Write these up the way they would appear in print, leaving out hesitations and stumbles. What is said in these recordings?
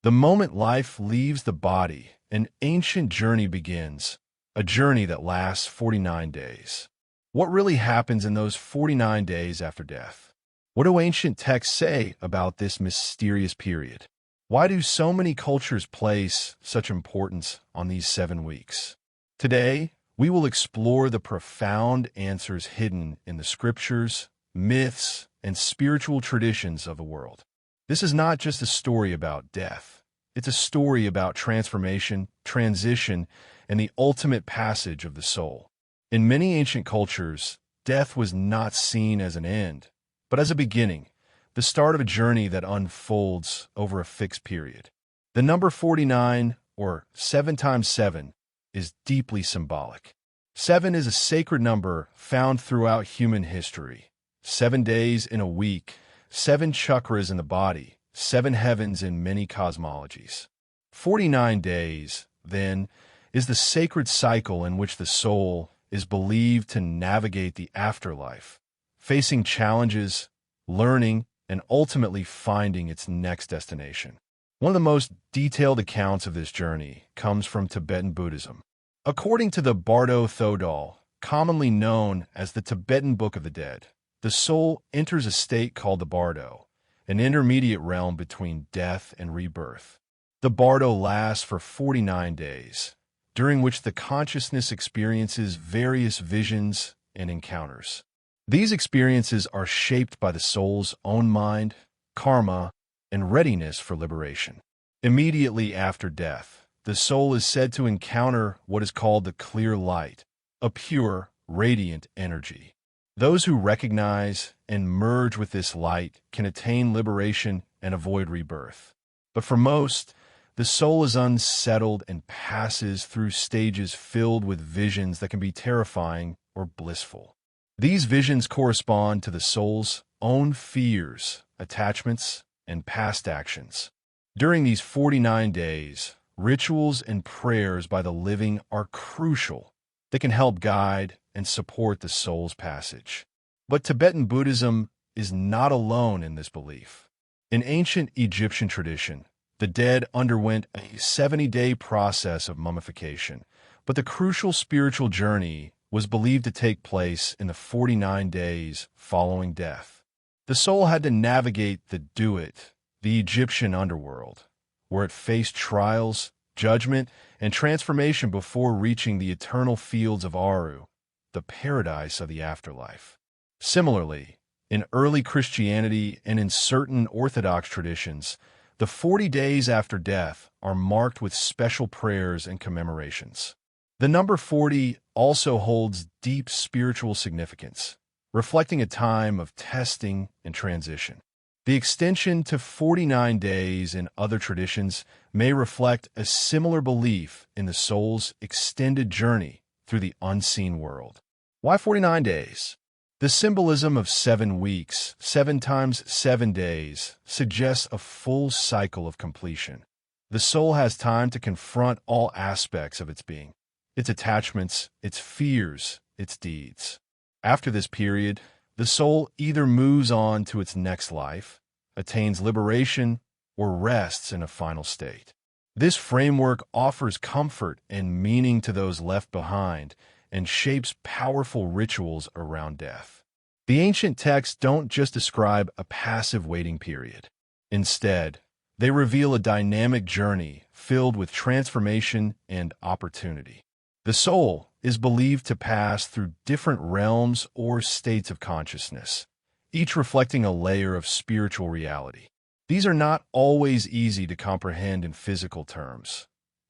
The moment life leaves the body, an ancient journey begins, a journey that lasts 49 days. What really happens in those 49 days after death? What do ancient texts say about this mysterious period? Why do so many cultures place such importance on these 7 weeks? Today, we will explore the profound answers hidden in the scriptures, myths, and spiritual traditions of the world. This is not just a story about death. It's a story about transformation, transition, and the ultimate passage of the soul. In many ancient cultures, death was not seen as an end, but as a beginning, the start of a journey that unfolds over a fixed period. The number 49, or 7 times 7, is deeply symbolic. 7 is a sacred number found throughout human history. 7 days in a week, 7 chakras in the body, 7 heavens in many cosmologies. 49 days, then, is the sacred cycle in which the soul is believed to navigate the afterlife, facing challenges, learning, and ultimately finding its next destination. One of the most detailed accounts of this journey comes from Tibetan Buddhism. According to the Bardo thodol, commonly known as the Tibetan Book of the Dead, the soul enters a state called the Bardo, an intermediate realm between death and rebirth. The Bardo lasts for 49 days, during which the consciousness experiences various visions and encounters. These experiences are shaped by the soul's own mind, karma, and readiness for liberation. Immediately after death, the soul is said to encounter what is called the clear light, a pure, radiant energy. Those who recognize and merge with this light can attain liberation and avoid rebirth. But for most, the soul is unsettled and passes through stages filled with visions that can be terrifying or blissful. These visions correspond to the soul's own fears, attachments, and past actions. During these 49 days, rituals and prayers by the living are crucial. They can help guide and support the soul's passage. But Tibetan Buddhism is not alone in this belief. In ancient Egyptian tradition, the dead underwent a 70-day process of mummification, but the crucial spiritual journey was believed to take place in the 49 days following death. The soul had to navigate the duat, the Egyptian underworld, where it faced trials, judgment, and transformation before reaching the eternal fields of Aru, the paradise of the afterlife. Similarly, in early Christianity and in certain Orthodox traditions, the 40 days after death are marked with special prayers and commemorations. The number 40 also holds deep spiritual significance, reflecting a time of testing and transition. The extension to 49 days in other traditions may reflect a similar belief in the soul's extended journey through the unseen world. Why 49 days? The symbolism of 7 weeks, 7 times 7 days, suggests a full cycle of completion. The soul has time to confront all aspects of its being, its attachments, its fears, its deeds. After this period, the soul either moves on to its next life, attains liberation, or rests in a final state. This framework offers comfort and meaning to those left behind and shapes powerful rituals around death. The ancient texts don't just describe a passive waiting period. Instead, they reveal a dynamic journey filled with transformation and opportunity. The soul is believed to pass through different realms or states of consciousness, each reflecting a layer of spiritual reality. These are not always easy to comprehend in physical terms.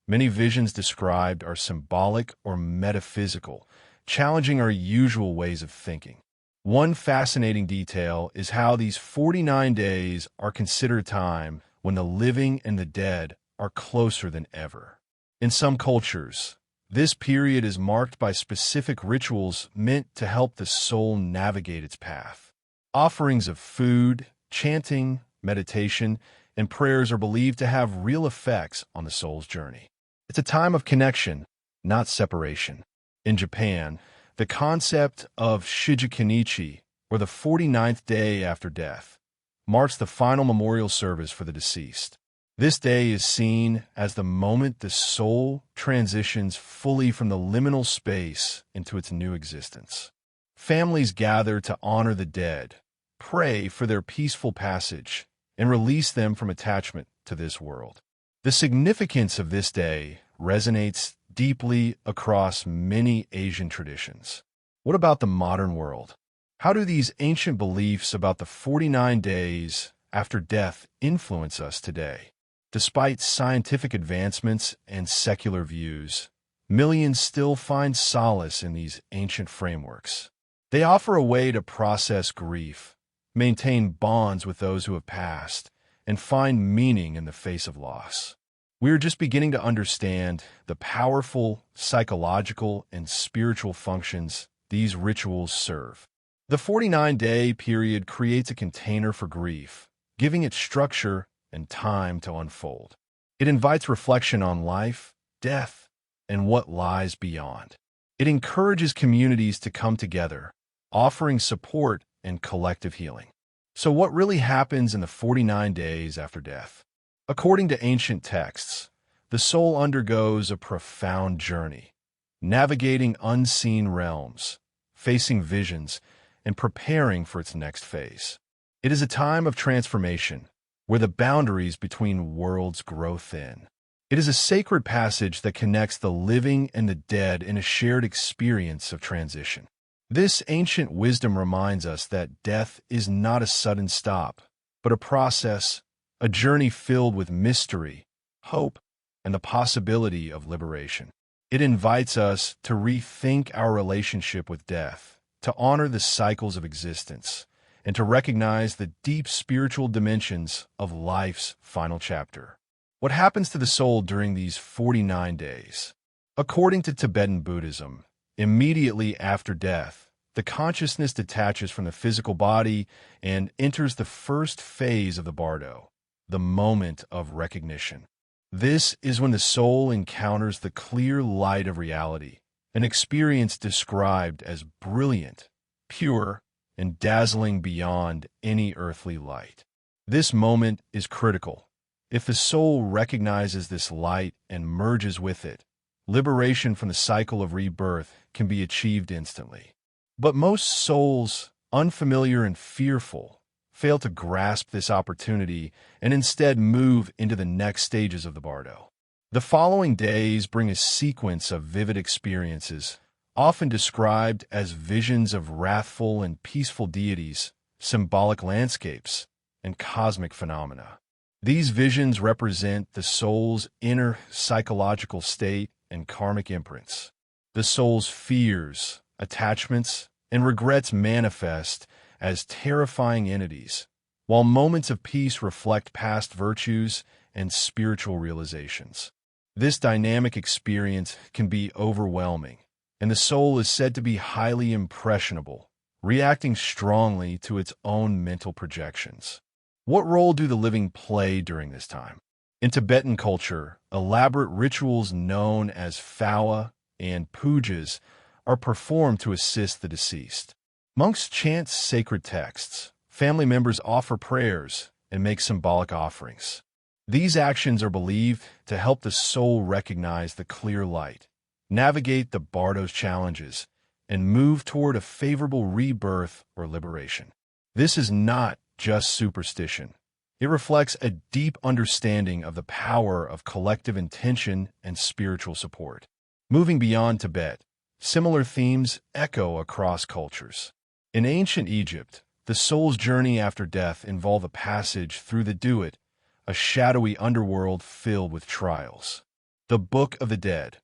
Many visions described are symbolic or metaphysical, challenging our usual ways of thinking. One fascinating detail is how these 49 days are considered a time when the living and the dead are closer than ever. In some cultures, this period is marked by specific rituals meant to help the soul navigate its path. Offerings of food, chanting, meditation, and prayers are believed to have real effects on the soul's journey. It's a time of connection, not separation. In Japan, the concept of Shijikinichi, or the 49th day after death, marks the final memorial service for the deceased. This day is seen as the moment the soul transitions fully from the liminal space into its new existence. Families gather to honor the dead, pray for their peaceful passage, and release them from attachment to this world. The significance of this day resonates deeply across many Asian traditions. What about the modern world? How do these ancient beliefs about the 49 days after death influence us today? Despite scientific advancements and secular views, millions still find solace in these ancient frameworks. They offer a way to process grief, maintain bonds with those who have passed, and find meaning in the face of loss. We are just beginning to understand the powerful psychological and spiritual functions these rituals serve. The 49-day period creates a container for grief, giving it structure and time to unfold. It invites reflection on life, death, and what lies beyond. It encourages communities to come together, offering support and collective healing. So what really happens in the 49 days after death? According to ancient texts, the soul undergoes a profound journey, navigating unseen realms, facing visions, and preparing for its next phase. It is a time of transformation, where the boundaries between worlds grow thin. It is a sacred passage that connects the living and the dead in a shared experience of transition. This ancient wisdom reminds us that death is not a sudden stop, but a process, a journey filled with mystery, hope, and the possibility of liberation. It invites us to rethink our relationship with death, to honor the cycles of existence, and to recognize the deep spiritual dimensions of life's final chapter. What happens to the soul during these 49 days? According to Tibetan Buddhism, immediately after death, the consciousness detaches from the physical body and enters the first phase of the Bardo, the moment of recognition. This is when the soul encounters the clear light of reality, an experience described as brilliant, pure, and dazzling beyond any earthly light. This moment is critical. If the soul recognizes this light and merges with it, liberation from the cycle of rebirth can be achieved instantly. But most souls, unfamiliar and fearful, fail to grasp this opportunity and instead move into the next stages of the Bardo. The following days bring a sequence of vivid experiences, often described as visions of wrathful and peaceful deities, symbolic landscapes, and cosmic phenomena. These visions represent the soul's inner psychological state and karmic imprints. The soul's fears, attachments, and regrets manifest as terrifying entities, while moments of peace reflect past virtues and spiritual realizations. This dynamic experience can be overwhelming, and the soul is said to be highly impressionable, reacting strongly to its own mental projections. What role do the living play during this time? In Tibetan culture, elaborate rituals known as phawa and pujas are performed to assist the deceased. Monks chant sacred texts, family members offer prayers, and make symbolic offerings. These actions are believed to help the soul recognize the clear light, navigate the Bardo's challenges, and move toward a favorable rebirth or liberation. This is not just superstition. It reflects a deep understanding of the power of collective intention and spiritual support. Moving beyond Tibet, similar themes echo across cultures. In ancient Egypt, the soul's journey after death involved a passage through the Duat, a shadowy underworld filled with trials. The Book of the Dead,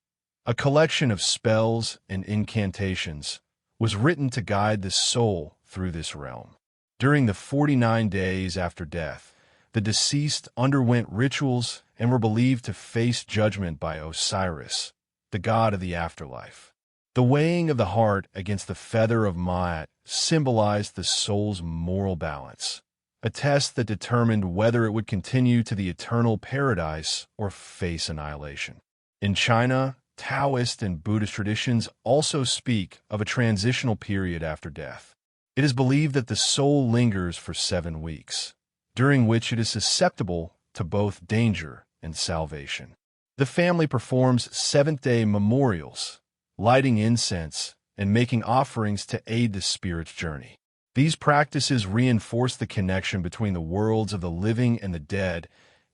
a collection of spells and incantations, was written to guide the soul through this realm. During the 49 days after death, the deceased underwent rituals and were believed to face judgment by Osiris, the god of the afterlife. The weighing of the heart against the feather of Maat symbolized the soul's moral balance, a test that determined whether it would continue to the eternal paradise or face annihilation. In China, Taoist and Buddhist traditions also speak of a transitional period after death. It is believed that the soul lingers for 7 weeks, during which it is susceptible to both danger and salvation. The family performs seventh-day memorials, lighting incense and making offerings to aid the spirit's journey. These practices reinforce the connection between the worlds of the living and the dead,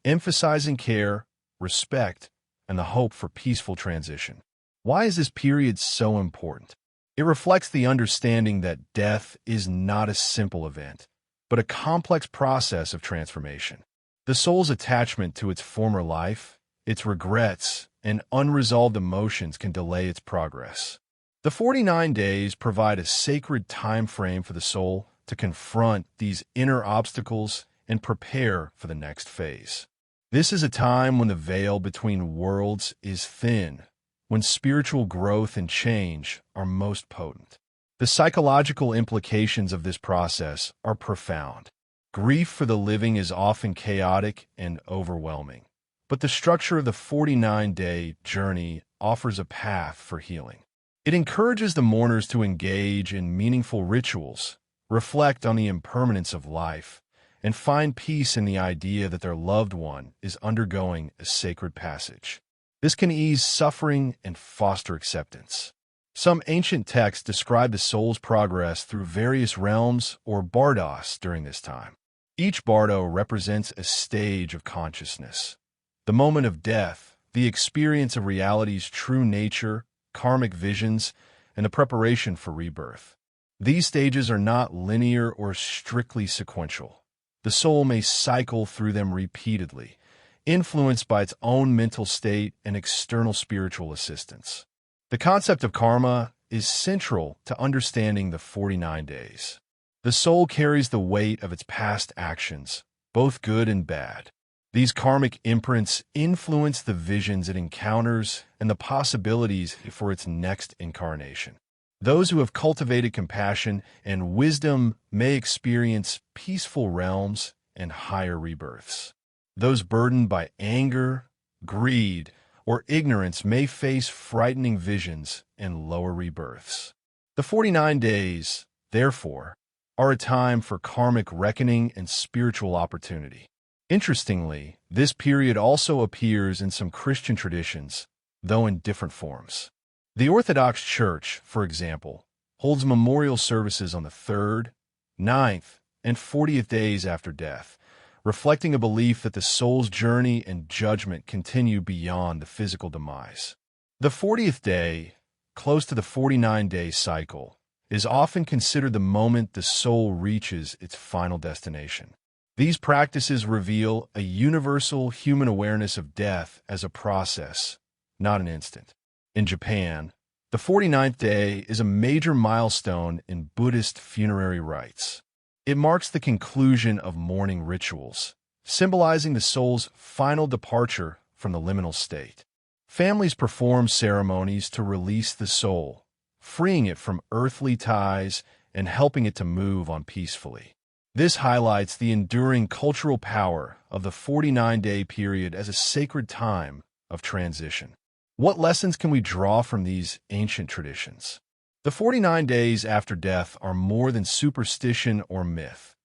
emphasizing care, respect, and the hope for peaceful transition. Why is this period so important? It reflects the understanding that death is not a simple event, but a complex process of transformation. The soul's attachment to its former life, its regrets, and unresolved emotions can delay its progress. The 49 days provide a sacred time frame for the soul to confront these inner obstacles and prepare for the next phase. This is a time when the veil between worlds is thin, when spiritual growth and change are most potent. The psychological implications of this process are profound. Grief for the living is often chaotic and overwhelming, but the structure of the 49-day journey offers a path for healing. It encourages the mourners to engage in meaningful rituals, reflect on the impermanence of life, and find peace in the idea that their loved one is undergoing a sacred passage. This can ease suffering and foster acceptance. Some ancient texts describe the soul's progress through various realms or bardos during this time. Each bardo represents a stage of consciousness. The moment of death, the experience of reality's true nature, karmic visions, and the preparation for rebirth. These stages are not linear or strictly sequential. The soul may cycle through them repeatedly, influenced by its own mental state and external spiritual assistance. The concept of karma is central to understanding the 49 days. The soul carries the weight of its past actions, both good and bad. These karmic imprints influence the visions it encounters and the possibilities for its next incarnation. Those who have cultivated compassion and wisdom may experience peaceful realms and higher rebirths. Those burdened by anger, greed, or ignorance may face frightening visions and lower rebirths. The 49 days, therefore, are a time for karmic reckoning and spiritual opportunity. Interestingly, this period also appears in some Christian traditions, though in different forms. The Orthodox Church, for example, holds memorial services on the 3rd, 9th, and 40th days after death, reflecting a belief that the soul's journey and judgment continue beyond the physical demise. The 40th day, close to the 49-day cycle, is often considered the moment the soul reaches its final destination. These practices reveal a universal human awareness of death as a process, not an instant. In Japan, the 49th day is a major milestone in Buddhist funerary rites. It marks the conclusion of mourning rituals, symbolizing the soul's final departure from the liminal state. Families perform ceremonies to release the soul, freeing it from earthly ties and helping it to move on peacefully. This highlights the enduring cultural power of the 49-day period as a sacred time of transition. What lessons can we draw from these ancient traditions? The 49 days after death are more than superstition or myth.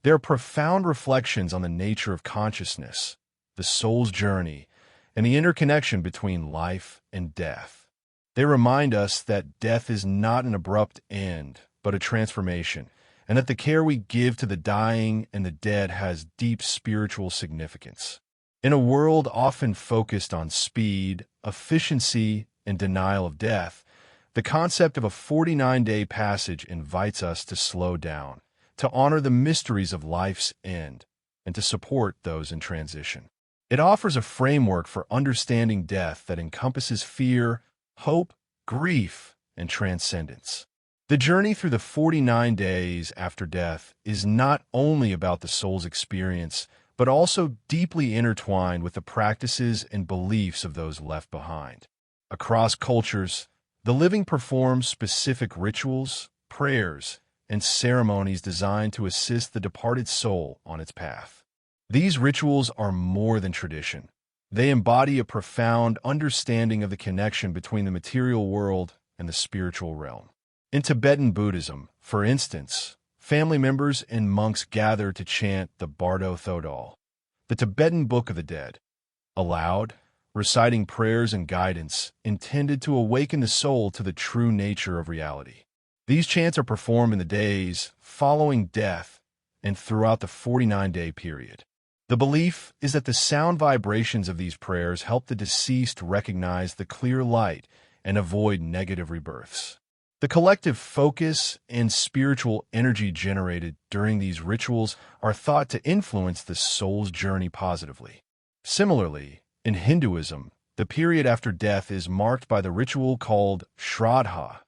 They are profound reflections on the nature of consciousness, the soul's journey, and the interconnection between life and death. They remind us that death is not an abrupt end, but a transformation, and that the care we give to the dying and the dead has deep spiritual significance. In a world often focused on speed, efficiency, and denial of death, the concept of a 49-day passage invites us to slow down, to honor the mysteries of life's end, and to support those in transition. It offers a framework for understanding death that encompasses fear, hope, grief, and transcendence. The journey through the 49 days after death is not only about the soul's experience, but also deeply intertwined with the practices and beliefs of those left behind. Across cultures, the living performs specific rituals, prayers, and ceremonies designed to assist the departed soul on its path. These rituals are more than tradition. They embody a profound understanding of the connection between the material world and the spiritual realm. In Tibetan Buddhism, for instance, family members and monks gather to chant the Bardo thodol, the Tibetan Book of the Dead, aloud, reciting prayers and guidance intended to awaken the soul to the true nature of reality. These chants are performed in the days following death and throughout the 49-day period. The belief is that the sound vibrations of these prayers help the deceased recognize the clear light and avoid negative rebirths. The collective focus and spiritual energy generated during these rituals are thought to influence the soul's journey positively. Similarly, in Hinduism, the period after death is marked by the ritual called Shraddha,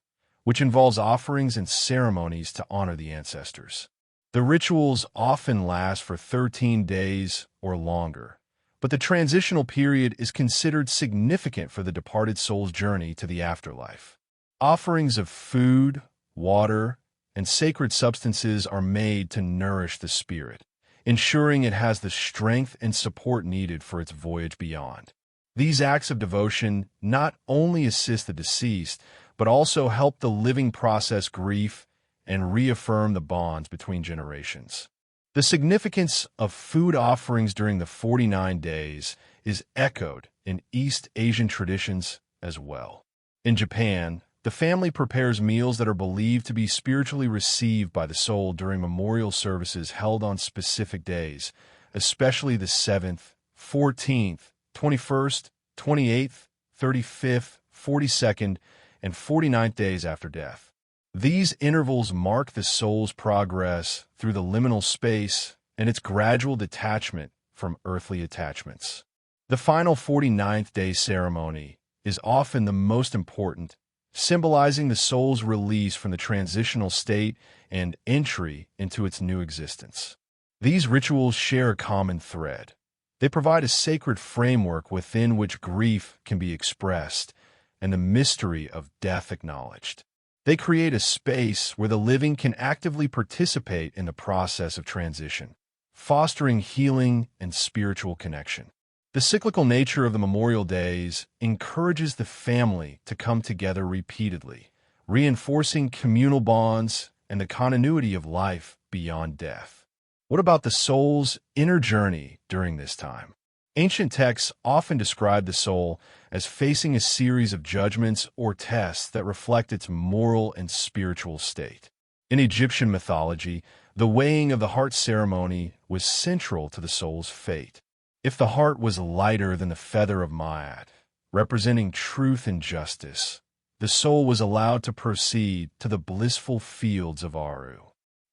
which involves offerings and ceremonies to honor the ancestors. The rituals often last for 13 days or longer, but the transitional period is considered significant for the departed soul's journey to the afterlife. Offerings of food, water, and sacred substances are made to nourish the spirit, ensuring it has the strength and support needed for its voyage beyond. These acts of devotion not only assist the deceased, but also help the living process grief and reaffirm the bonds between generations. The significance of food offerings during the 49 days is echoed in East Asian traditions as well. In Japan, the family prepares meals that are believed to be spiritually received by the soul during memorial services held on specific days, especially the 7th, 14th, 21st, 28th, 35th, 42nd, and 49th days after death. These intervals mark the soul's progress through the liminal space and its gradual detachment from earthly attachments. The final 49th day ceremony is often the most important, symbolizing the soul's release from the transitional state and entry into its new existence. These rituals share a common thread. They provide a sacred framework within which grief can be expressed and the mystery of death acknowledged. They create a space where the living can actively participate in the process of transition, fostering healing and spiritual connection. The cyclical nature of the memorial days encourages the family to come together repeatedly, reinforcing communal bonds and the continuity of life beyond death. What about the soul's inner journey during this time? Ancient texts often describe the soul as facing a series of judgments or tests that reflect its moral and spiritual state. In Egyptian mythology, the weighing of the heart ceremony was central to the soul's fate. If the heart was lighter than the feather of Ma'at, representing truth and justice, the soul was allowed to proceed to the blissful fields of Aru.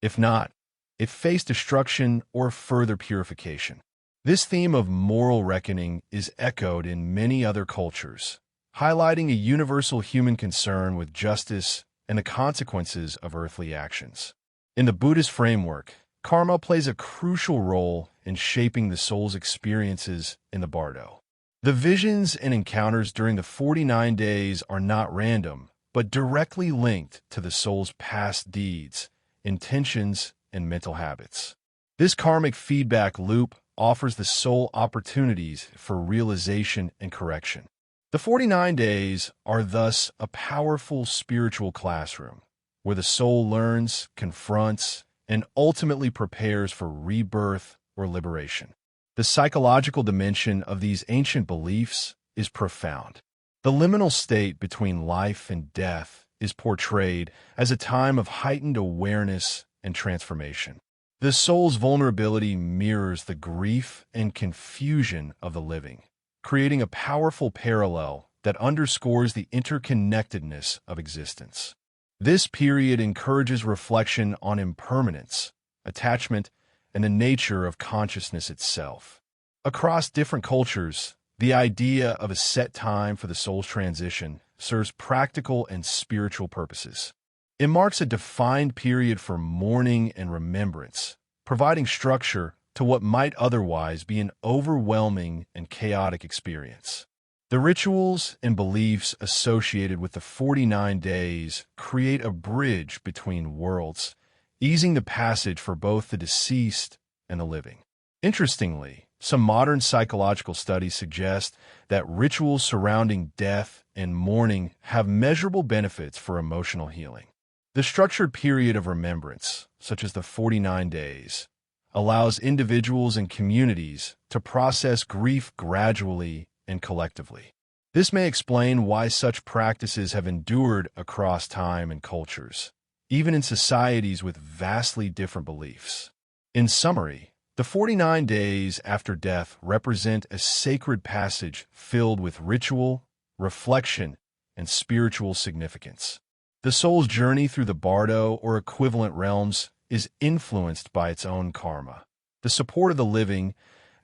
If not, it faced destruction or further purification. This theme of moral reckoning is echoed in many other cultures, highlighting a universal human concern with justice and the consequences of earthly actions. In the Buddhist framework, karma plays a crucial role in shaping the soul's experiences in the Bardo. The visions and encounters during the 49 days are not random, but directly linked to the soul's past deeds, intentions, and mental habits. This karmic feedback loop offers the soul opportunities for realization and correction. The 49 days are thus a powerful spiritual classroom, where the soul learns, confronts, and ultimately prepares for rebirth or liberation. The psychological dimension of these ancient beliefs is profound. The liminal state between life and death is portrayed as a time of heightened awareness and transformation. The soul's vulnerability mirrors the grief and confusion of the living, creating a powerful parallel that underscores the interconnectedness of existence. This period encourages reflection on impermanence, attachment, and the nature of consciousness itself. Across different cultures, the idea of a set time for the soul's transition serves practical and spiritual purposes. It marks a defined period for mourning and remembrance, providing structure to what might otherwise be an overwhelming and chaotic experience. The rituals and beliefs associated with the 49 days create a bridge between worlds, easing the passage for both the deceased and the living. Interestingly, some modern psychological studies suggest that rituals surrounding death and mourning have measurable benefits for emotional healing. The structured period of remembrance, such as the 49 days, allows individuals and communities to process grief gradually and collectively. This may explain why such practices have endured across time and cultures, even in societies with vastly different beliefs. In summary, the 49 days after death represent a sacred passage filled with ritual, reflection, and spiritual significance. The soul's journey through the Bardo or equivalent realms is influenced by its own karma, the support of the living,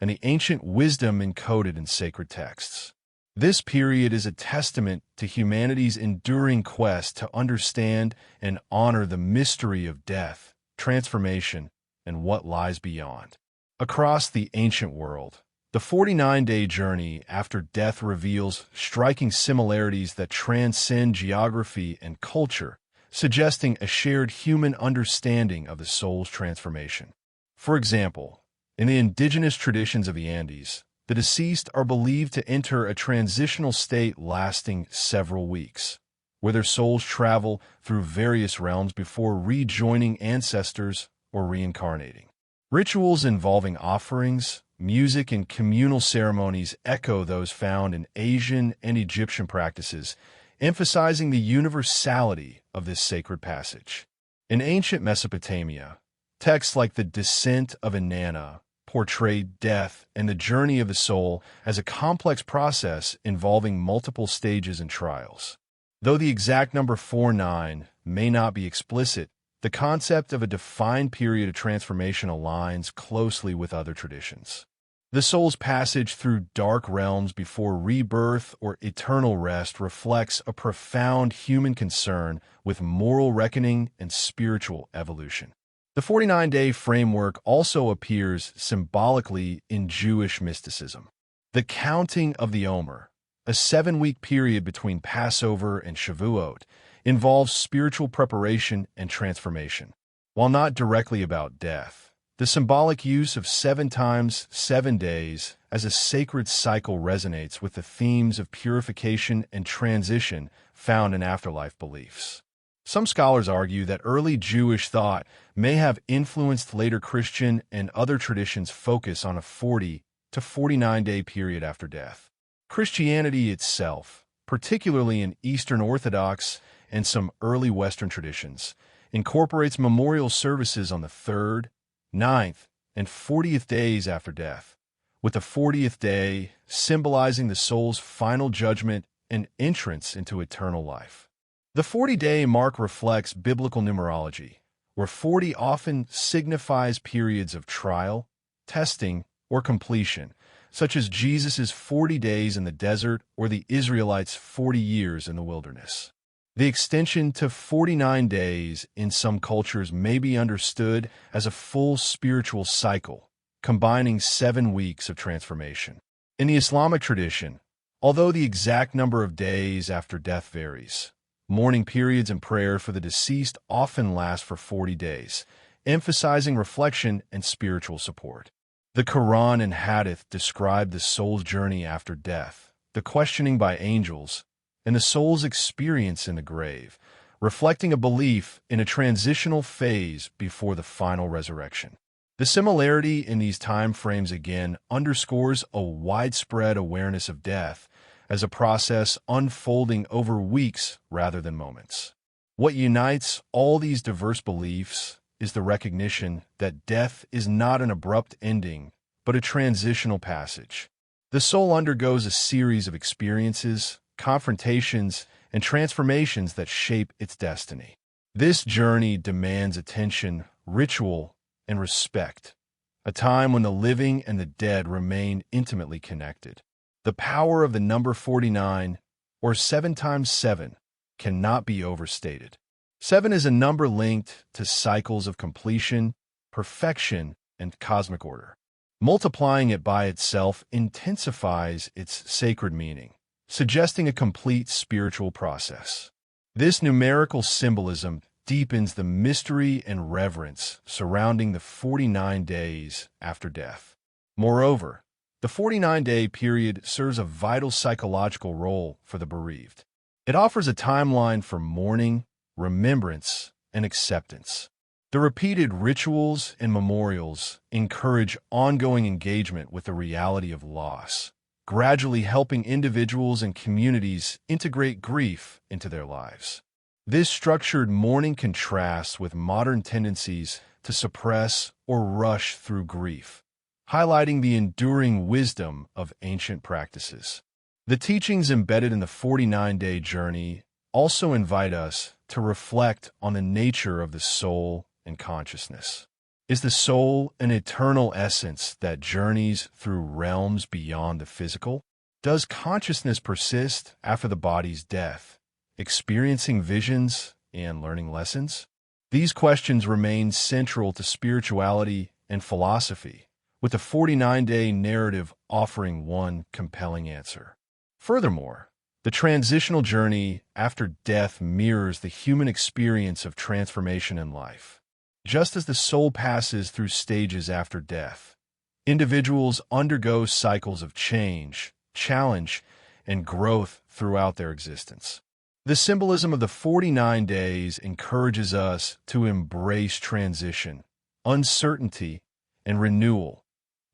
and the ancient wisdom encoded in sacred texts. This period is a testament to humanity's enduring quest to understand and honor the mystery of death, transformation, and what lies beyond. Across the ancient world, the 49-day journey after death reveals striking similarities that transcend geography and culture, suggesting a shared human understanding of the soul's transformation. For example, in the indigenous traditions of the Andes, the deceased are believed to enter a transitional state lasting several weeks, where their souls travel through various realms before rejoining ancestors or reincarnating. Rituals involving offerings, music, and communal ceremonies echo those found in Asian and Egyptian practices, emphasizing the universality of this sacred passage. In ancient Mesopotamia, texts like the Descent of Inanna portrayed death and the journey of the soul as a complex process involving multiple stages and trials. Though the exact number 49 may not be explicit, the concept of a defined period of transformation aligns closely with other traditions. The soul's passage through dark realms before rebirth or eternal rest reflects a profound human concern with moral reckoning and spiritual evolution. The 49-day framework also appears symbolically in Jewish mysticism. The counting of the Omer, a 7-week period between Passover and Shavuot, involves spiritual preparation and transformation. While not directly about death, the symbolic use of 7 times 7 days as a sacred cycle resonates with the themes of purification and transition found in afterlife beliefs. Some scholars argue that early Jewish thought may have influenced later Christian and other traditions' focus on a 40 to 49-day period after death. Christianity itself, particularly in Eastern Orthodox and some early Western traditions, incorporates memorial services on the 3rd, 9th, and 40th days after death, with the 40th day symbolizing the soul's final judgment and entrance into eternal life. The 40-day mark reflects biblical numerology, where 40 often signifies periods of trial, testing, or completion, such as Jesus' 40 days in the desert or the Israelites' 40 years in the wilderness. The extension to 49 days in some cultures may be understood as a full spiritual cycle, combining 7 weeks of transformation. In the Islamic tradition, although the exact number of days after death varies, mourning periods and prayer for the deceased often last for 40 days, emphasizing reflection and spiritual support. The Quran and Hadith describe the soul's journey after death, the questioning by angels, and the soul's experience in the grave, reflecting a belief in a transitional phase before the final resurrection. The similarity in these time frames again underscores a widespread awareness of death as a process unfolding over weeks rather than moments. What unites all these diverse beliefs is the recognition that death is not an abrupt ending, but a transitional passage. The soul undergoes a series of experiences, confrontations, and transformations that shape its destiny. This journey demands attention, ritual, and respect, a time when the living and the dead remain intimately connected. The power of the number 49, or 7 times 7, cannot be overstated. 7 is a number linked to cycles of completion, perfection, and cosmic order. Multiplying it by itself intensifies its sacred meaning, suggesting a complete spiritual process. This numerical symbolism deepens the mystery and reverence surrounding the 49 days after death. Moreover, the 49-day period serves a vital psychological role for the bereaved. It offers a timeline for mourning, remembrance, and acceptance. The repeated rituals and memorials encourage ongoing engagement with the reality of loss, gradually helping individuals and communities integrate grief into their lives. This structured mourning contrasts with modern tendencies to suppress or rush through grief, highlighting the enduring wisdom of ancient practices. The teachings embedded in the 49-day journey also invite us to reflect on the nature of the soul and consciousness. Is the soul an eternal essence that journeys through realms beyond the physical? Does consciousness persist after the body's death, experiencing visions and learning lessons? These questions remain central to spirituality and philosophy, with the 49-day narrative offering one compelling answer. Furthermore, the transitional journey after death mirrors the human experience of transformation in life. Just as the soul passes through stages after death, individuals undergo cycles of change, challenge, and growth throughout their existence. The symbolism of the 49 days encourages us to embrace transition, uncertainty, and renewal,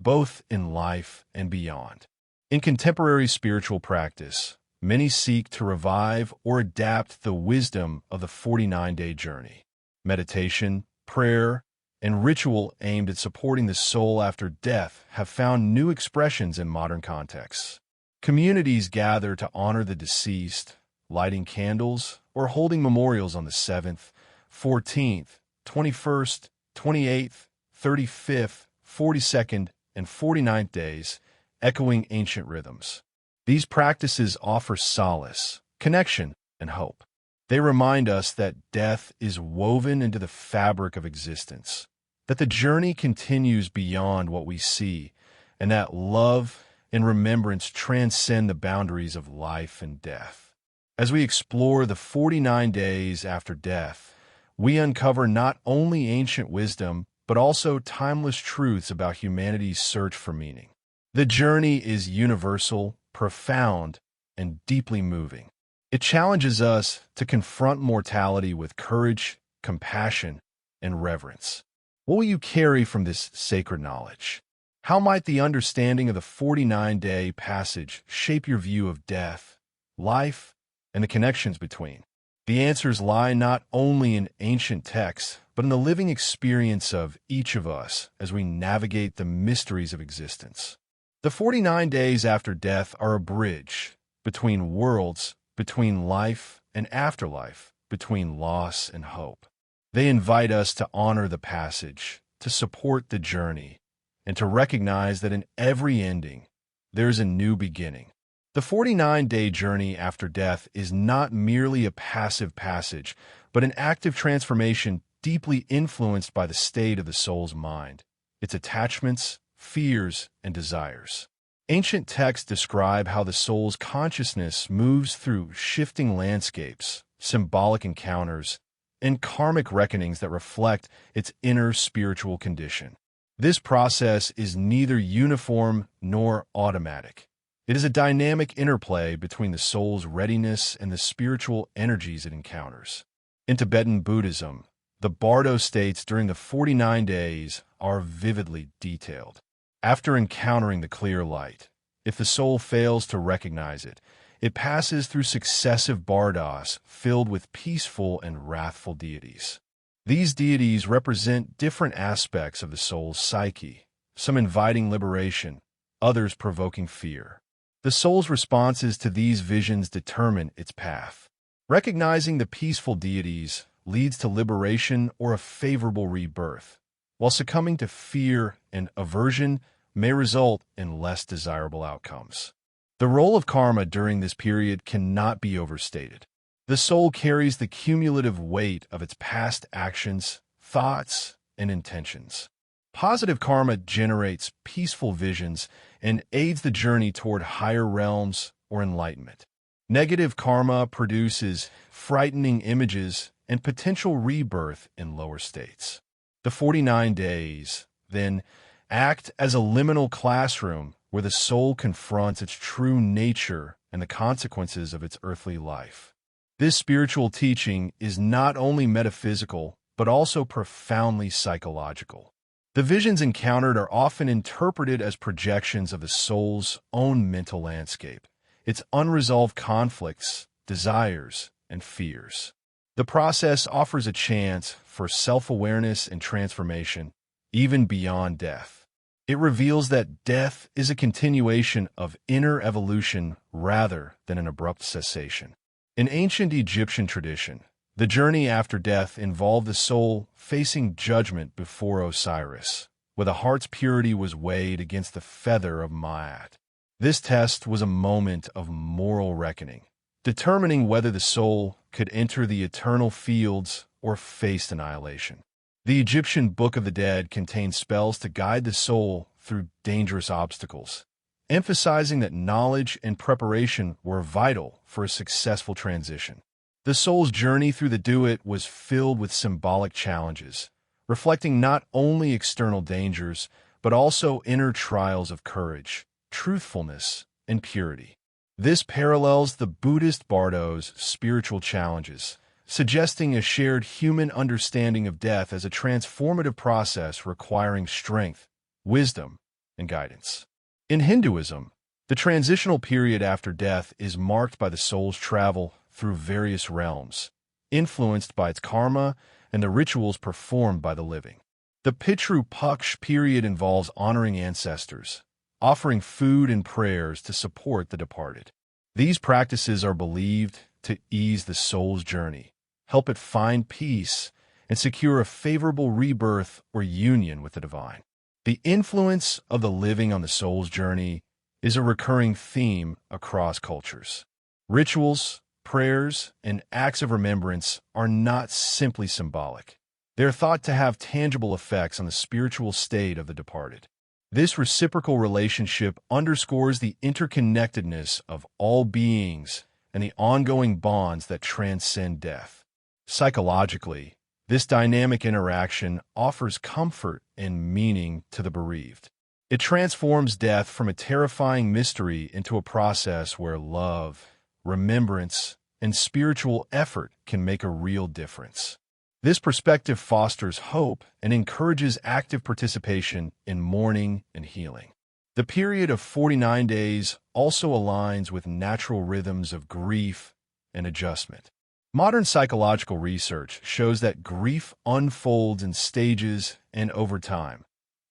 both in life and beyond. In contemporary spiritual practice, many seek to revive or adapt the wisdom of the 49-day journey. Meditation, prayer, and ritual aimed at supporting the soul after death have found new expressions in modern contexts. Communities gather to honor the deceased, lighting candles or holding memorials on the 7th, 14th, 21st, 28th, 35th, 42nd, and 49th days, echoing ancient rhythms. These practices offer solace, connection, and hope. They remind us that death is woven into the fabric of existence, that the journey continues beyond what we see, and that love and remembrance transcend the boundaries of life and death. As we explore the 49 days after death, we uncover not only ancient wisdom, but also timeless truths about humanity's search for meaning. The journey is universal, profound, and deeply moving. It challenges us to confront mortality with courage, compassion, and reverence. What will you carry from this sacred knowledge? How might the understanding of the 49-day passage shape your view of death, life, and the connections between? The answers lie not only in ancient texts, but in the living experience of each of us as we navigate the mysteries of existence. The 49 days after death are a bridge between worlds, between life and afterlife, between loss and hope. They invite us to honor the passage, to support the journey, and to recognize that in every ending, there is a new beginning. The 49-day journey after death is not merely a passive passage, but an active transformation deeply influenced by the state of the soul's mind, its attachments, fears, and desires. Ancient texts describe how the soul's consciousness moves through shifting landscapes, symbolic encounters, and karmic reckonings that reflect its inner spiritual condition. This process is neither uniform nor automatic. It is a dynamic interplay between the soul's readiness and the spiritual energies it encounters. In Tibetan Buddhism, the Bardo states during the 49 days are vividly detailed. After encountering the clear light, if the soul fails to recognize it, it passes through successive bardos filled with peaceful and wrathful deities. These deities represent different aspects of the soul's psyche, some inviting liberation, others provoking fear. The soul's responses to these visions determine its path. Recognizing the peaceful deities leads to liberation or a favorable rebirth, while succumbing to fear and aversion may result in less desirable outcomes. The role of karma during this period cannot be overstated. The soul carries the cumulative weight of its past actions, thoughts, and intentions. Positive karma generates peaceful visions and aids the journey toward higher realms or enlightenment. Negative karma produces frightening images and potential rebirth in lower states. The 49 days, then, act as a liminal classroom where the soul confronts its true nature and the consequences of its earthly life. This spiritual teaching is not only metaphysical, but also profoundly psychological. The visions encountered are often interpreted as projections of the soul's own mental landscape, its unresolved conflicts, desires, and fears. The process offers a chance for self-awareness and transformation, even beyond death. It reveals that death is a continuation of inner evolution rather than an abrupt cessation. In ancient Egyptian tradition, the journey after death involved the soul facing judgment before Osiris, where the heart's purity was weighed against the feather of Ma'at. This test was a moment of moral reckoning, determining whether the soul could enter the eternal fields or face annihilation. The Egyptian Book of the Dead contains spells to guide the soul through dangerous obstacles, emphasizing that knowledge and preparation were vital for a successful transition. The soul's journey through the Duat was filled with symbolic challenges, reflecting not only external dangers, but also inner trials of courage, truthfulness, and purity. This parallels the Buddhist Bardo's spiritual challenges, suggesting a shared human understanding of death as a transformative process requiring strength, wisdom, and guidance. In Hinduism, the transitional period after death is marked by the soul's travel through various realms, influenced by its karma and the rituals performed by the living. The Pitru Paksh period involves honoring ancestors, offering food and prayers to support the departed. These practices are believed to ease the soul's journey, help it find peace, and secure a favorable rebirth or union with the divine. The influence of the living on the soul's journey is a recurring theme across cultures. Rituals, prayers, and acts of remembrance are not simply symbolic. They are thought to have tangible effects on the spiritual state of the departed. This reciprocal relationship underscores the interconnectedness of all beings and the ongoing bonds that transcend death. Psychologically, this dynamic interaction offers comfort and meaning to the bereaved. It transforms death from a terrifying mystery into a process where love, remembrance, and spiritual effort can make a real difference. This perspective fosters hope and encourages active participation in mourning and healing. The period of 49 days also aligns with natural rhythms of grief and adjustment. Modern psychological research shows that grief unfolds in stages and over time,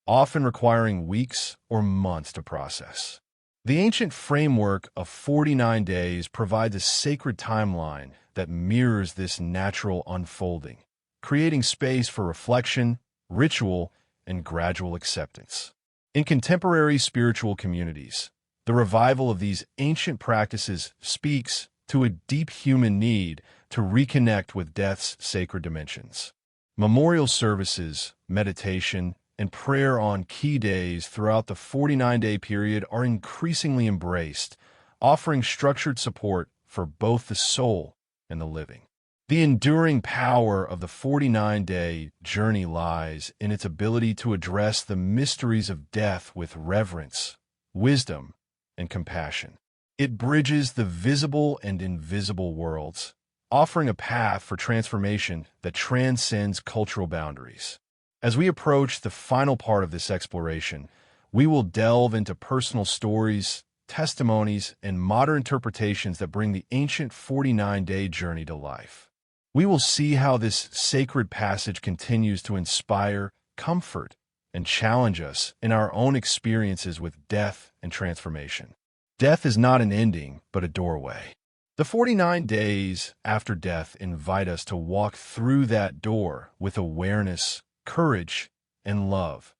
often requiring weeks or months to process. The ancient framework of 49 days provides a sacred timeline that mirrors this natural unfolding, creating space for reflection, ritual, and gradual acceptance. In contemporary spiritual communities, the revival of these ancient practices speaks to a deep human need to reconnect with death's sacred dimensions. Memorial services, meditation, and prayer on key days throughout the 49-day period are increasingly embraced, offering structured support for both the soul and the living. The enduring power of the 49-day journey lies in its ability to address the mysteries of death with reverence, wisdom, and compassion. It bridges the visible and invisible worlds, offering a path for transformation that transcends cultural boundaries. As we approach the final part of this exploration, we will delve into personal stories, testimonies, and modern interpretations that bring the ancient 49-day journey to life. We will see how this sacred passage continues to inspire, comfort, and challenge us in our own experiences with death and transformation. Death is not an ending, but a doorway. The 49 days after death invite us to walk through that door with awareness, courage, and love,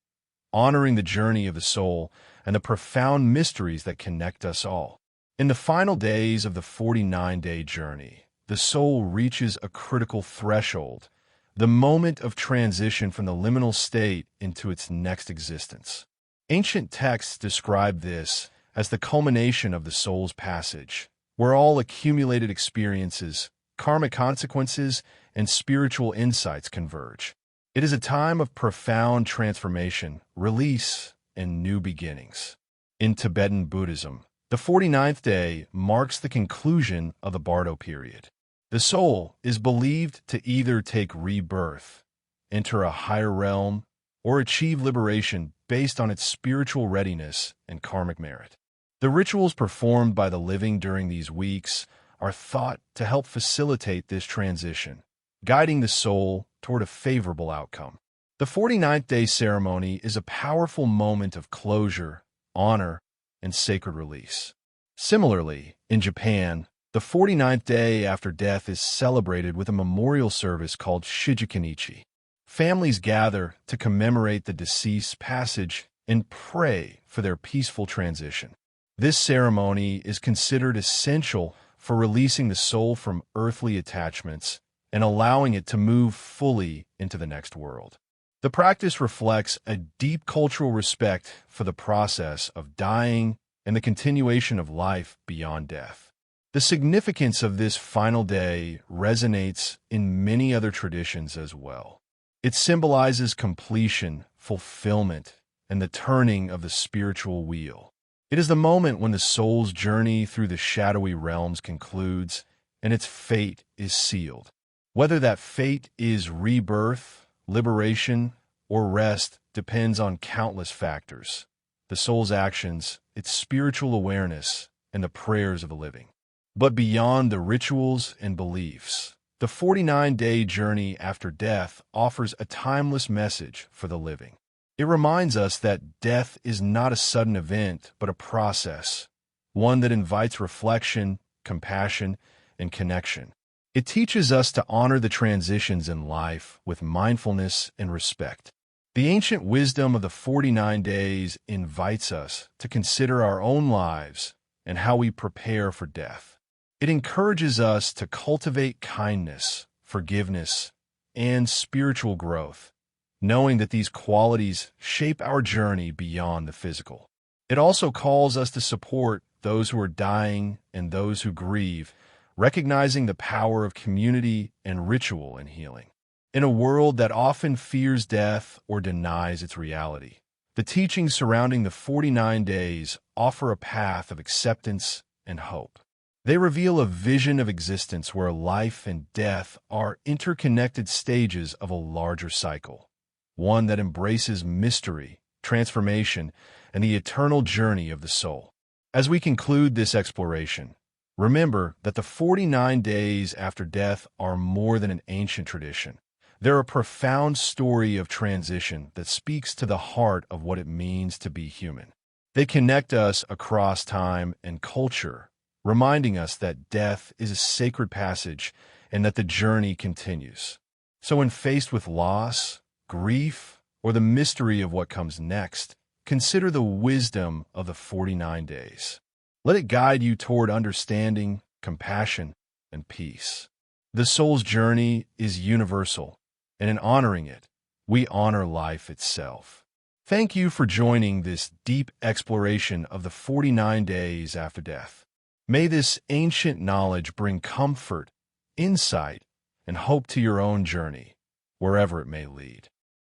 honoring the journey of the soul and the profound mysteries that connect us all. In the final days of the 49-day journey, the soul reaches a critical threshold, the moment of transition from the liminal state into its next existence. Ancient texts describe this as the culmination of the soul's passage, where all accumulated experiences, karmic consequences, and spiritual insights converge. It is a time of profound transformation, release, and new beginnings. In Tibetan Buddhism, the 49th day marks the conclusion of the Bardo period. The soul is believed to either take rebirth, enter a higher realm, or achieve liberation based on its spiritual readiness and karmic merit. The rituals performed by the living during these weeks are thought to help facilitate this transition, guiding the soul toward a favorable outcome. The 49th day ceremony is a powerful moment of closure, honor, and sacred release. Similarly, in Japan, the 49th day after death is celebrated with a memorial service called Shijikanichi. Families gather to commemorate the deceased's passage and pray for their peaceful transition. This ceremony is considered essential for releasing the soul from earthly attachments and allowing it to move fully into the next world. The practice reflects a deep cultural respect for the process of dying and the continuation of life beyond death. The significance of this final day resonates in many other traditions as well. It symbolizes completion, fulfillment, and the turning of the spiritual wheel. It is the moment when the soul's journey through the shadowy realms concludes and its fate is sealed. Whether that fate is rebirth, liberation, or rest depends on countless factors: the soul's actions, its spiritual awareness, and the prayers of the living. But beyond the rituals and beliefs, the 49-day journey after death offers a timeless message for the living. It reminds us that death is not a sudden event, but a process, one that invites reflection, compassion, and connection. It teaches us to honor the transitions in life with mindfulness and respect. The ancient wisdom of the 49 days invites us to consider our own lives and how we prepare for death. It encourages us to cultivate kindness, forgiveness, and spiritual growth, knowing that these qualities shape our journey beyond the physical. It also calls us to support those who are dying and those who grieve, recognizing the power of community and ritual in healing. In a world that often fears death or denies its reality, the teachings surrounding the 49 days offer a path of acceptance and hope. They reveal a vision of existence where life and death are interconnected stages of a larger cycle, one that embraces mystery, transformation, and the eternal journey of the soul. As we conclude this exploration, remember that the 49 days after death are more than an ancient tradition. They're a profound story of transition that speaks to the heart of what it means to be human. They connect us across time and culture, reminding us that death is a sacred passage and that the journey continues. So when faced with loss, grief, or the mystery of what comes next, consider the wisdom of the 49 days. Let it guide you toward understanding, compassion, and peace. The soul's journey is universal, and in honoring it, we honor life itself. Thank you for joining this deep exploration of the 49 days after death. May this ancient knowledge bring comfort, insight, and hope to your own journey, wherever it may lead.